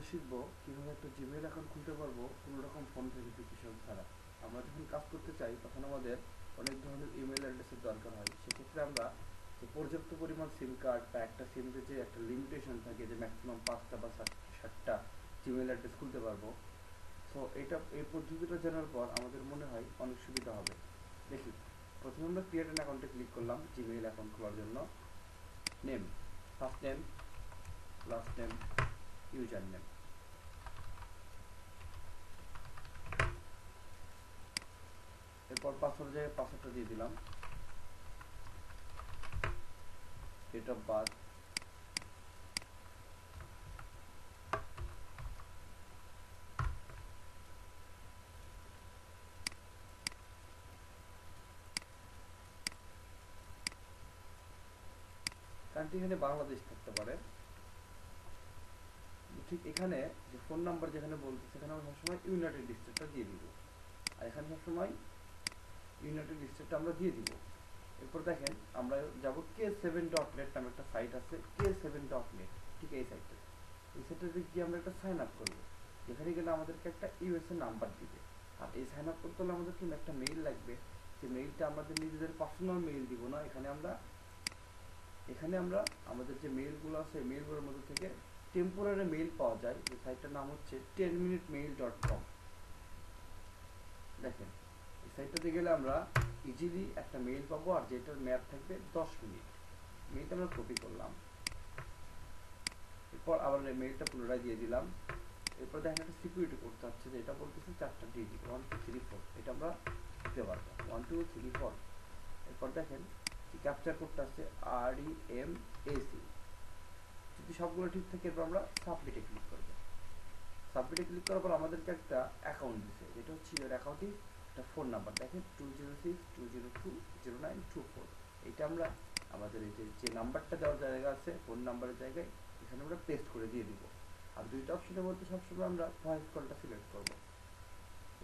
শিখবো কিভাবে একটা জিমেইল অ্যাকাউন্ট খুলতে পারবো কোনো রকম ফোন ভেরিফিকেশন ছাড়া। আমরা যখন কাজ করতে চাই তখন আমাদের অনেক ধরনের ইমেল অ্যাড্রেসের দরকার হয়। সেক্ষেত্রে আমরা যে পর্যাপ্ত পরিমাণ সিম কার্ড বা একটা সিমে যে একটা লিমিটেশন থাকে যে ম্যাক্সিমাম 5টা বা 7টা জিমেইল অ্যাড্রেস খুলতে পারবো। সো এই পদ্ধতিটা জানার পর আমাদের মনে হয় অনেক সুবিধা হবে। দেখি, প্রথমে আমরা ক্রিয়েট অ্যান অ্যাকাউন্টে ক্লিক করলাম জিমেইল অ্যাকাউন্ট খোলার জন্য। Name, first name, last name, user name. এরপর পাসওয়ার্ড জায়গায় পাসওয়ার্ডটা দিয়ে দিলাম। ডেট অফ বার্থ, কান্ট্রি এখানে বাংলাদেশ থাকতে পারে। ঠিক এখানে যে ফোন নাম্বার যেখানে বলতে সেখানে আমরা সবসময় ইউনাইটেড স্টেটটা দিয়ে দিব, আর এখানে সবসময় ইউনাইটেড স্টেটটা আমরা দিয়ে দিব। এরপর দেখেন আমরা যাব K7.net নামে একটা সাইট আছে, K7.net। ঠিক এই সাইটটা, এই সাইটটাতে গিয়ে আমরা একটা সাইন আপ করবো, যেখানে গেলে আমাদেরকে একটা ইউএসএ নাম্বার দিবে। আর এই সাইন আপ করতে হলে আমাদের কিন্তু একটা মেইল লাগবে। যে মেইলটা আমাদের নিজেদের পার্সোনাল মেইল দিব না, এখানে আমরা আমাদের যে মেইলগুলো আছে এই মেইলগুলোর মধ্যে থেকে টেম্পোরারি মেইল পাওয়া যায়। যে সাইটটার নাম হচ্ছে 10minutemail.com। দেখেন, এই সাইটটাতে গেলে আমরা ইজিলি একটা মেইল পাবো, আর যেটার মেয়াদ থাকবে 10 মিনিট। মেইলটা আমরা কপি করলাম, এরপর আবার এই মেইলটা পুনরায় দিয়ে দিলাম। এরপর দেখেন একটা সিকিউরিটি কোড চাচ্ছে, যে এটা বলতেছে 4টা ডিজিট 1 2 3 4, এটা আমরা দিতে পারবো 1 2 3 4। এরপর দেখেন ক্যাপচার কোডটা আছে REMAC। যদি সবগুলো ঠিক থাকে এরপর আমরা সাবমিটে ক্লিক করব। সাবমিটে ক্লিক করার পর আমাদেরকে একটা অ্যাকাউন্ট দিছে, যেটা হচ্ছে ইউর অ্যাকাউন্টে একটা ফোন নাম্বার দেখেন 2062020924। এইটা আমরা আমাদের এই যে নাম্বারটা দেওয়ার জায়গা আছে ফোন নাম্বারের জায়গায় এখানে আমরা পেস্ট করে দিয়ে দিব। আর দুইটা অপশনের মধ্যে সবসময় আমরা ভয়েস কলটা সিলেক্ট করব।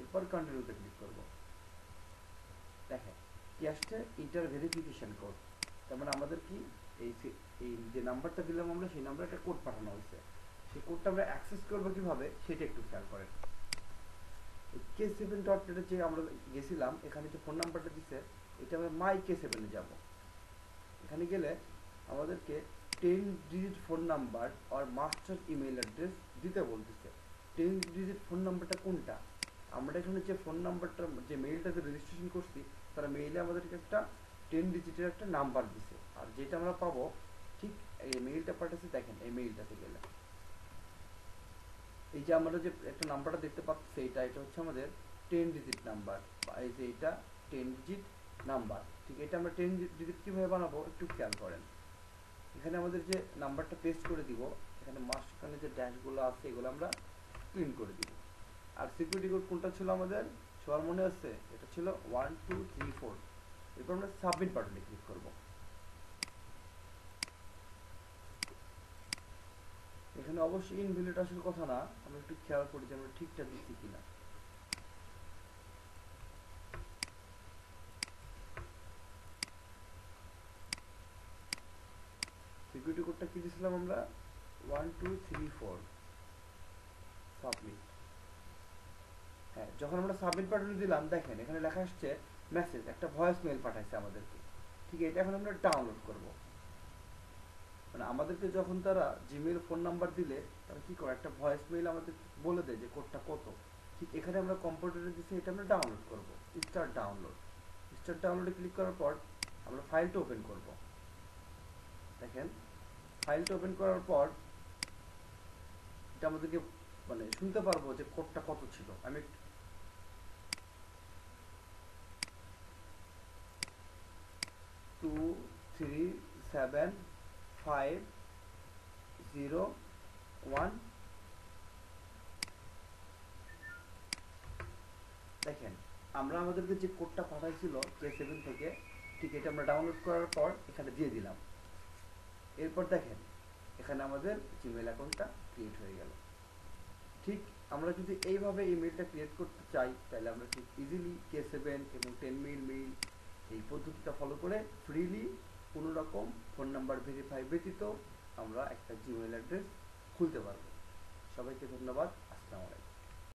এরপর কন্টিনিউতে ক্লিক করব। দেখেন কি আসছে, ইন্টার ভেরিফিকেশন কোড। তার মানে আমাদের কি এই এই যে নাম্বারটা দিলাম আমরা, সেই নাম্বারে একটা কোড পাঠানো হয়েছে। সেই কোডটা আমরা অ্যাক্সেস করবো কিভাবে সেটা একটু খেয়াল করেন। K7.net যে আমরা গেছিলাম, এখানে যে ফোন নাম্বারটা দিছে এটা আমরা মাই K7 এ যাব। এখানে গেলে আমাদেরকে 10 ডিজিট ফোন নাম্বার আর মাস্টার ইমেল অ্যাড্রেস দিতে বলতেছে। 10 ডিজিট ফোন নাম্বারটা কোনটা? আমরা এখানে যে ফোন নাম্বারটা যে মেইলটাতে রেজিস্ট্রেশন করছি তারা মেইলে আমাদেরকে একটা 10 ডিজিটের একটা নাম্বার দিছে, আর যেটা আমরা পাবো ঠিক এই মেইলটা পাঠাচ্ছে। দেখেন এই মেইলটাতে গেলে এই যে আমরা যে একটা নাম্বারটা দেখতে পাচ্ছি এটা হচ্ছে আমাদের 10 ডিজিট নাম্বার, বা এই যে এটা 10 ডিজিট নাম্বার। ঠিক এটা আমরা 10 ডিজিট কিভাবে বানাবো একটু খেয়াল করেন। এখানে আমাদের যে নাম্বারটা পেস্ট করে দিব, এখানে মাঝখানে যে ড্যাশগুলো আছে এগুলো আমরা ক্লিন করে দিব। আর সিকিউরিটি কোড কোনটা ছিল আমাদের সবার মনে আছে? এটা ছিল 1 2 3 4। এরপর আমরা সাবমিট বাটনে ক্লিক করব। এখানে অবশ্যই ইনভ্যালিড আসার কথা না, আমরা একটু খেয়াল করি যে আমরা ঠিকঠাক দিচ্ছি কিনা। সিকিউরিটি কোডটা কি দিয়েছিলাম আমরা? 1 2 3 4। সাবমিট। হ্যাঁ, যখন আমরা সাবমিট বাটনে দিলাম দেখেন এখানে লেখা আসছে মেসেজ, একটা ভয়েস মেইল পাঠাইছে আমাদেরকে। ঠিক এটা এখন আমরা ডাউনলোড করব। মানে আমাদেরকে যখন তারা জিমেইল ফোন নাম্বার দিলে তারা কি করে একটা ভয়েস মেইল আমাদের বলে দেয় যে কোডটা কত। ঠিক এখানে আমরা কম্পিউটারে দিচ্ছি, এটা আমরা ডাউনলোড করব। Start download. স্টার্ট ডাউনলোডে ক্লিক করার পর আমরা ফাইলটা ওপেন করব। দেখেন ফাইলটা ওপেন করার পর এটা আমাদেরকে মানে শুনতে পারবো যে কোডটা কত ছিল। আমি 2375001। দেখেন আমরা আমাদেরকে যে কোডটা পাঠাইছিল K7 থেকে, ঠিক এটা আমরা ডাউনলোড করার পর এখানে দিয়ে দিলাম। এরপর দেখেন এখানে আমাদের জিমেইল অ্যাকাউন্টটা ক্রিয়েট হয়ে গেল। ঠিক আমরা যদি এইভাবে ইমেলটা ক্রিয়েট করতে চাই তাহলে আমরা ঠিক ইজিলি K7 এবং 10 মেইল এই পদ্ধতিটা ফলো করে ফ্রিলি কোনো রকম ফোন নাম্বার ভেরিফাই ব্যতীত আমরা একটা জিমেইল অ্যাড্রেস খুলতে পারবো। সবাই সবাইকে ধন্যবাদ।